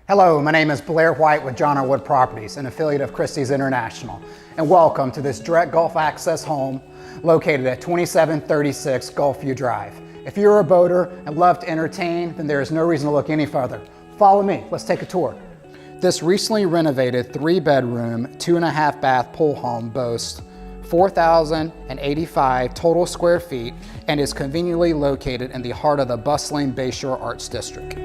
Hello, my name is Blair White with johnrwoodproperties, an affiliate of Christie's International, and welcome to this direct Gulf access home located at 2736 Gulfview Drive. If you're a boater and love to entertain, then there is no reason to look any further. Follow me, let's take a tour. This recently renovated 3-bedroom, 2.5 bath pool home boasts 4,085 total square feet and is conveniently located in the heart of the bustling Bayshore Arts District.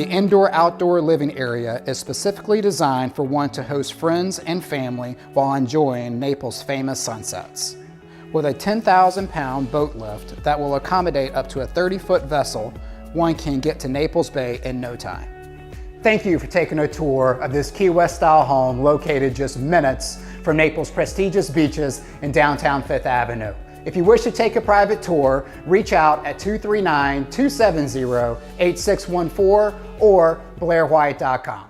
The indoor-outdoor living area is specifically designed for one to host friends and family while enjoying Naples' famous sunsets. With a 10,000-pound boat lift that will accommodate up to a 30-foot vessel, one can get to Naples Bay in no time. Thank you for taking a tour of this Key West-style home located just minutes from Naples' prestigious beaches in downtown 5th Avenue. If you wish to take a private tour, reach out at 239-270-8614 or blairwhite.com.